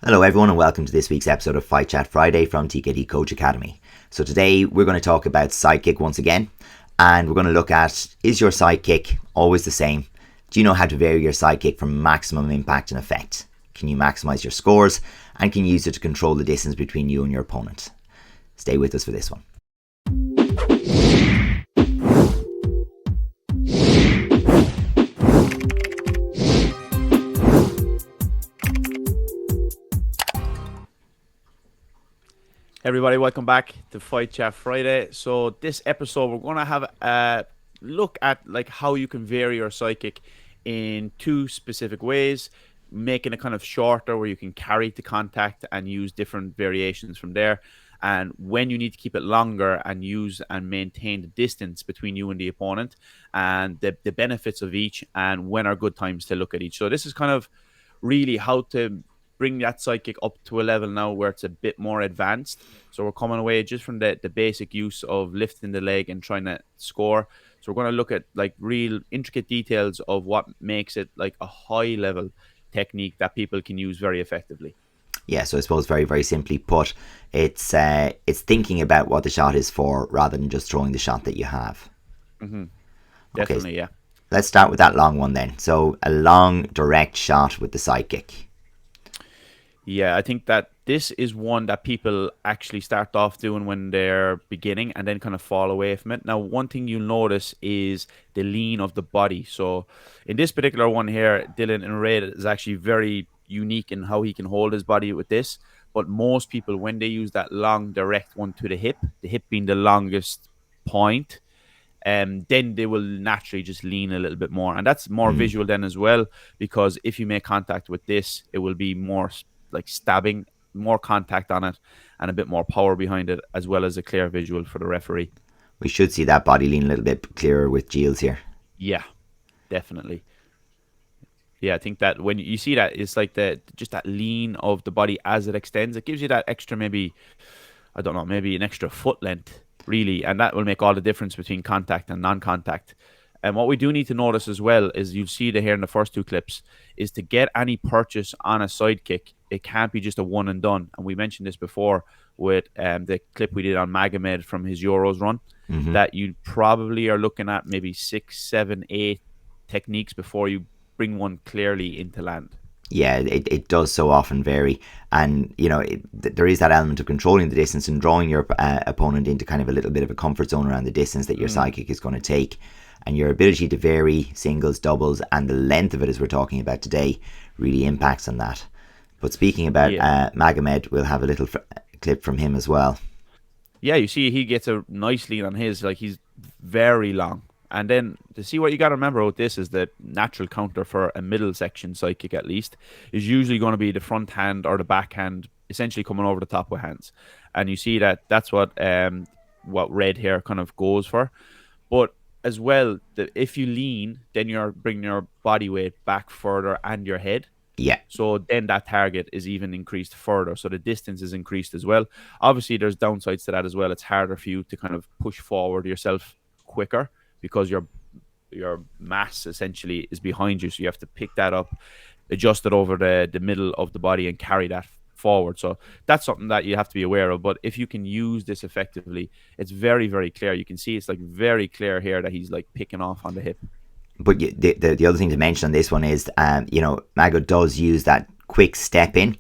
Hello everyone and welcome to this week's episode of Fight Chat Friday from TKD Coach Academy. So today we're going to talk about sidekick once again, and we're going to look at, is your sidekick always the same? Do you know how to vary your sidekick for maximum impact and effect? Can you maximize your scores, and can you use it to control the distance between you and your opponent? Stay with us for this one. Everybody, welcome back to Fight Chat Friday. So this episode, we're going to have a look at how you can vary your sidekick in two specific ways, making it kind of shorter where you can carry to contact and use different variations from there, and when you need to keep it longer and use and maintain the distance between you and the opponent, and the benefits of each, and when are good times to look at each. So this is kind of really how to bring that sidekick up to a level now where it's a bit more advanced. So we're coming away just from the basic use of lifting the leg and trying to score. So we're going to look at real intricate details of what makes it like a high level technique that people can use very effectively. Yeah, so I suppose very, very simply put, it's thinking about what the shot is for rather than just throwing the shot that you have. Mm-hmm. Definitely, okay, yeah. Let's start with that long one then. So a long, direct shot with the sidekick. Yeah, I think that this is one that people actually start off doing when they're beginning and then kind of fall away from it. Now, one thing you'll notice is the lean of the body. So in this particular one here, Dylan in red is actually very unique in how he can hold his body with this. But most people, when they use that long, direct one to the hip being the longest point, then they will naturally just lean a little bit more. And that's more visual then as well, because if you make contact with this, it will be more like stabbing, more contact on it, and a bit more power behind it, as well as a clear visual for the referee. We should see that body lean a little bit clearer with Giles here. Yeah, definitely. Yeah, I think that when you see that, it's like just that lean of the body as it extends. It gives you that extra, maybe an extra foot length, really, and that will make all the difference between contact and non-contact. And what we do need to notice as well is, you see here in the first two clips, is to get any purchase on a sidekick, it can't be just a one and done. And we mentioned this before with the clip we did on Magomed from his Euros run, that you probably are looking at maybe 6, 7, 8 techniques before you bring one clearly into land. Yeah, it does so often vary. And, there is that element of controlling the distance and drawing your opponent into kind of a little bit of a comfort zone around the distance that your sidekick is going to take. And your ability to vary singles, doubles, and the length of it, as we're talking about today, really impacts on that. But speaking about Magomed, we'll have a little clip from him as well. Yeah, you see he gets a nice lean on his, he's very long. And then to see what you got to remember about this is the natural counter for a middle section sidekick, at least, is usually going to be the front hand or the back hand, essentially coming over the top with hands. And you see that's what red here kind of goes for. But as well, that if you lean, then you're bringing your body weight back further and your head. Yeah. So then that target is even increased further. So the distance is increased as well. Obviously, there's downsides to that as well. It's harder for you to kind of push forward yourself quicker because your mass essentially is behind you. So you have to pick that up, adjust it over the middle of the body and carry that forward. So that's something that you have to be aware of. But if you can use this effectively, it's very, very clear. You can see it's very clear here that he's picking off on the hip. But the other thing to mention on this one is, Mago does use that quick step in,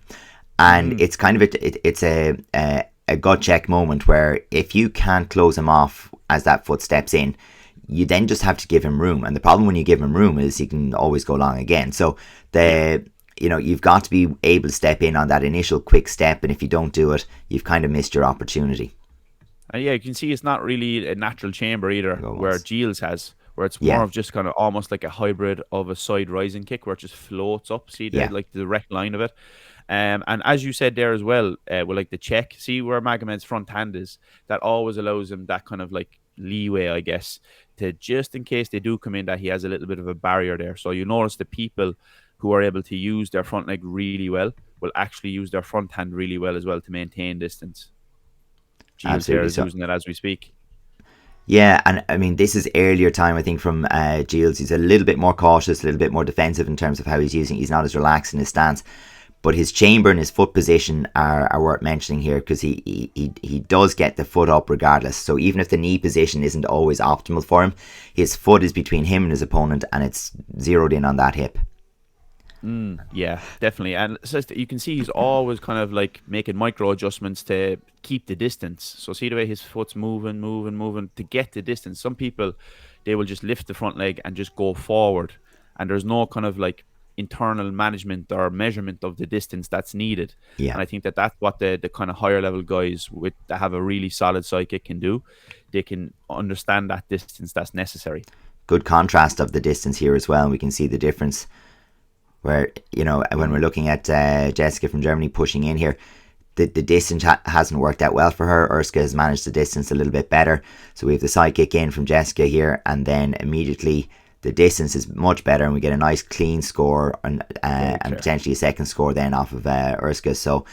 and it's kind of it's a gut check moment where if you can't close him off as that foot steps in, you then just have to give him room. And the problem when you give him room is he can always go long again. So you've got to be able to step in on that initial quick step, and if you don't do it, you've kind of missed your opportunity. And you can see it's not really a natural chamber either, where Giles has, where it's more of just kind of almost like a hybrid of a side rising kick where it just floats up. See the direct line of it. And as you said there as well, with the check, see where Magomed's front hand is, that always allows him that kind of leeway, I guess, to just in case they do come in, that he has a little bit of a barrier there. So you notice the people who are able to use their front leg really well will actually use their front hand really well as well to maintain distance. Giles here is using it as we speak. Yeah, and I mean, this is earlier time, I think, from Giles. He's a little bit more cautious, a little bit more defensive in terms of how he's using. He's not as relaxed in his stance. But his chamber and his foot position are worth mentioning here, because he does get the foot up regardless. So even if the knee position isn't always optimal for him, his foot is between him and his opponent, and it's zeroed in on that hip. Yeah, definitely. And so you can see he's always kind of like making micro adjustments to keep the distance. So see the way his foot's moving to get the distance. Some people, they will just lift the front leg and just go forward, and there's no kind of like internal management or measurement of the distance that's needed. Yeah. And I think that's what the kind of higher level guys that have a really solid psychic can do. They can understand that distance that's necessary. Good contrast of the distance here as well. And we can see the difference where, you know, when we're looking at Jessica from Germany pushing in here, the distance hasn't worked out well for her. Urska has managed the distance a little bit better. So we have the side kick in from Jessica here, and then immediately the distance is much better, and we get a nice clean score and potentially a second score then off of Urska. So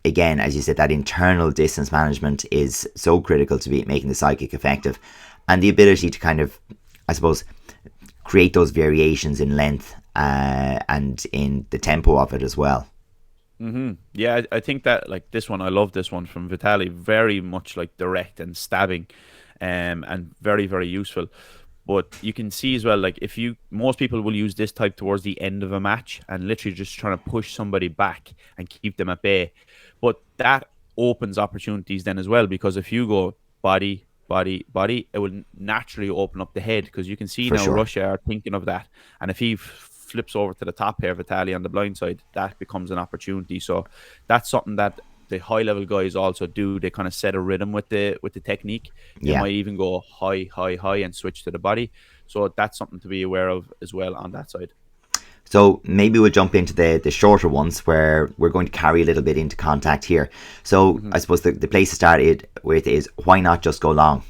again, as you said, that internal distance management is so critical to be making the side kick effective, and the ability to kind of, I suppose, create those variations in length and in the tempo of it as well. Yeah, I think that, like, this one, I love this one from Vitaly, very much like direct and stabbing, and very, very useful. But you can see as well, like, most people will use this type towards the end of a match and literally just trying to push somebody back and keep them at bay. But that opens opportunities then as well, because if you go body, it will naturally open up the head, because you can see now Russia are thinking of that. And if he flips over to the top here, Vitaly on the blind side, that becomes an opportunity. So that's something that the high level guys also do. They kind of set a rhythm with the technique. They might even go high and switch to the body. So that's something to be aware of as well on that side. So maybe we'll jump into the shorter ones, where we're going to carry a little bit into contact here. So I suppose the place to start with is, why not just go long?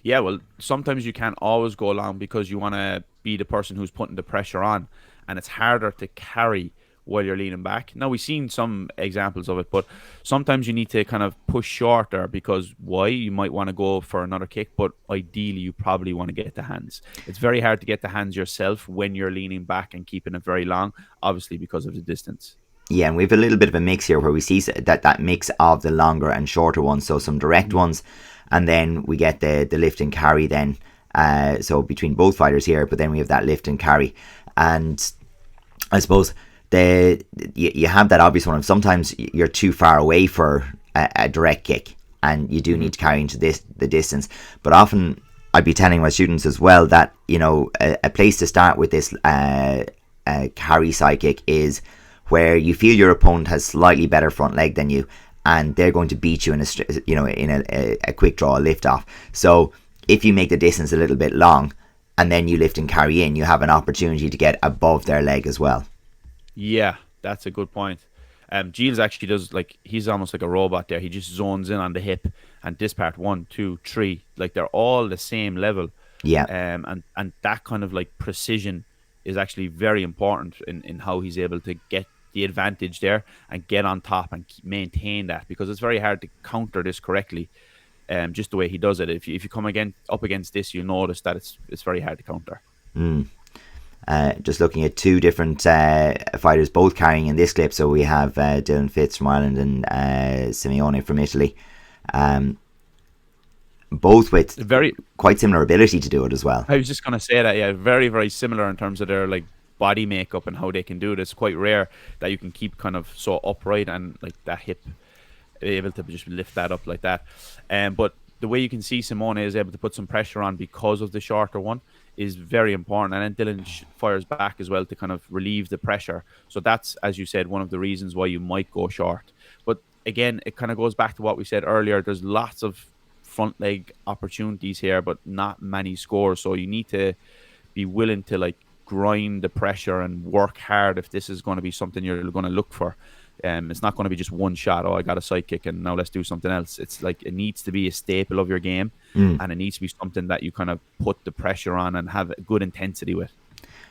Yeah, well, sometimes you can't always go long because you want to be the person who's putting the pressure on, and it's harder to carry while you're leaning back. Now, we've seen some examples of it, but sometimes you need to kind of push shorter, because why? You might want to go for another kick, but ideally you probably want to get the hands. It's very hard to get the hands yourself when you're leaning back and keeping it very long, obviously because of the distance. Yeah, and we have a little bit of a mix here, where we see that mix of the longer and shorter ones, so some direct ones, and then we get the lift and carry then, so between both fighters here, but then we have that lift and carry. And I suppose you have that obvious one of, sometimes you're too far away for a direct kick, and you do need to carry into the distance. But often I'd be telling my students as well that, you know, a place to start with this carry side kick is where you feel your opponent has slightly better front leg than you, and they're going to beat you in a quick draw, a lift off. So if you make the distance a little bit long, and then you lift and carry in, you have an opportunity to get above their leg as well. Yeah, that's a good point. Giles actually does, like, he's almost like a robot there. He just zones in on the hip, and this part 1, 2, 3, like, they're all the same level. Yeah. And that kind of like precision is actually very important in how he's able to get the advantage there and get on top and maintain that, because it's very hard to counter this correctly. Just the way he does it. If you come up against this, you'll notice that it's very hard to counter. Just looking at two different fighters both carrying in this clip. So we have Dylan Fitz from Ireland and Simeone from Italy. Both with quite similar ability to do it as well. I was just going to say that, yeah, very, very similar in terms of their like body makeup and how they can do it. It's quite rare that you can keep kind of so upright and like that hip, able to just lift that up like that. But the way you can see Simone is able to put some pressure on because of the shorter one is very important. And then Dylan fires back as well to kind of relieve the pressure. So that's, as you said, one of the reasons why you might go short. But again, it kind of goes back to what we said earlier. There's lots of front leg opportunities here, but not many scores. So you need to be willing to like grind the pressure and work hard if this is going to be something you're going to look for. It's not going to be just one shot. Oh, I got a side kick and now let's do something else. It's like it needs to be a staple of your game, and it needs to be something that you kind of put the pressure on and have a good intensity with.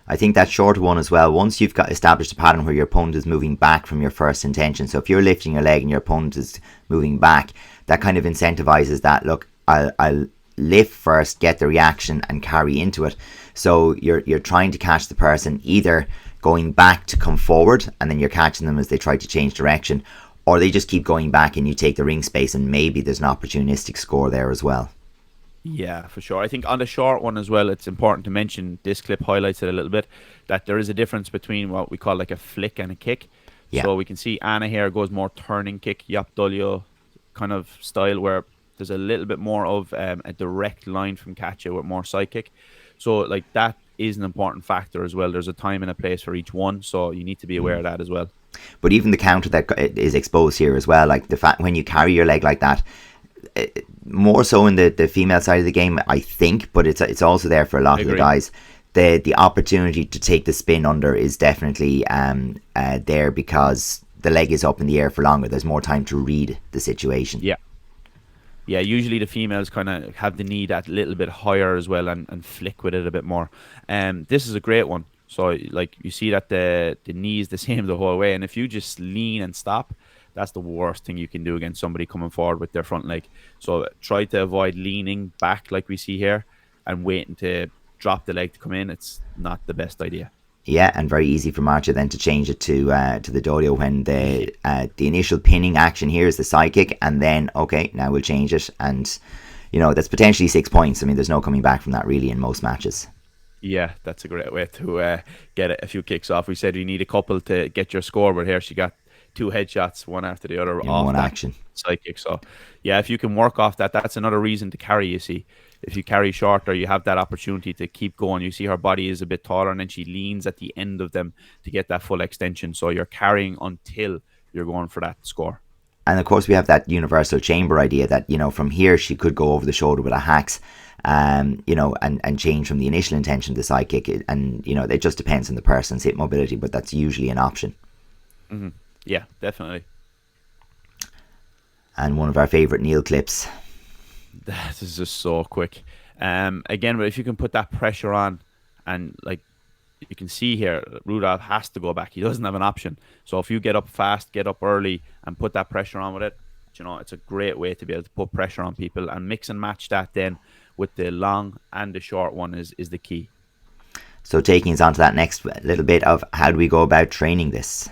I think that shorter one as well, once you've got established a pattern where your opponent is moving back from your first intention, so if you're lifting your leg and your opponent is moving back, that kind of incentivizes that, look, I'll lift first, get the reaction and carry into it. So you're trying to catch the person either going back to come forward, and then you're catching them as they try to change direction, or they just keep going back and you take the ring space, and maybe there's an opportunistic score there as well. Yeah, for sure. I think on the short one as well, it's important to mention, this clip highlights it a little bit, that there is a difference between what we call like a flick and a kick. Yeah. So we can see Anna here goes more turning kick, Yap Dolyo kind of style, where there's a little bit more of a direct line from Katja with more side kick. So like that is an important factor as well. There's a time and a place for each one, so you need to be aware of that as well. But even the counter that is exposed here as well, like the fact when you carry your leg like that, more so in the female side of the game, I think, but it's also there for a lot of the guys. The opportunity to take the spin under is definitely there, because the leg is up in the air for longer. There's more time to read the situation. Yeah, usually the females kind of have the knee that little bit higher as well, and flick with it a bit more. This is a great one. So like you see that the knee is the same the whole way, and if you just lean and stop, that's the worst thing you can do against somebody coming forward with their front leg. So try to avoid leaning back like we see here and waiting to drop the leg to come in. It's not the best idea. Yeah, and very easy for Marcia then to change it to the dodio when the initial pinning action here is the side kick, and then okay, now we'll change it, and that's potentially 6 points. I mean, there's no coming back from that really in most matches. Yeah, that's a great way to get a few kicks off. We said you need a couple to get your score, but here she got 2 headshots, one after the other, off one that action side kick. So yeah, if you can work off that, that's another reason to carry. You see, if you carry shorter, you have that opportunity to keep going. You see her body is a bit taller, and then she leans at the end of them to get that full extension. So you're carrying until you're going for that score. And of course we have that universal chamber idea that from here she could go over the shoulder with a hacks, and change from the initial intention to the side kick, and it just depends on the person's hip mobility, but that's usually an option. Mm-hmm. Yeah, definitely. And one of our favorite Neil clips. That is just so quick. Again, if you can put that pressure on, and like you can see here, Rudolph has to go back. He doesn't have an option. So if you get up fast, get up early, and put that pressure on with it, it's a great way to be able to put pressure on people, and mix and match that then with the long and the short one is the key. So taking us on to that next little bit of how do we go about training this?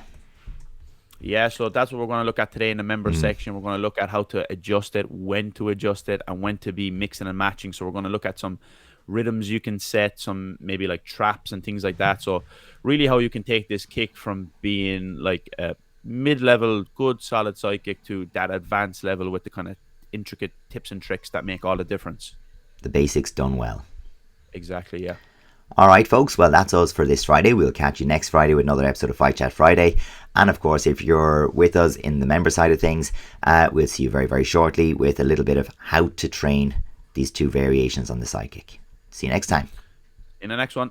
Yeah, so that's what we're going to look at today in the member section. We're going to look at how to adjust it, when to adjust it, and when to be mixing and matching. So we're going to look at some rhythms you can set, some maybe like traps and things like that. So really how you can take this kick from being like a mid-level, good, solid side kick to that advanced level with the kind of intricate tips and tricks that make all the difference. The basics done well. Exactly, yeah. All right, folks. Well, that's us for this Friday. We'll catch you next Friday with another episode of Fight Chat Friday. And of course, if you're with us in the member side of things, we'll see you very, very shortly with a little bit of how to train these 2 variations on the side kick. See you next time. In the next one.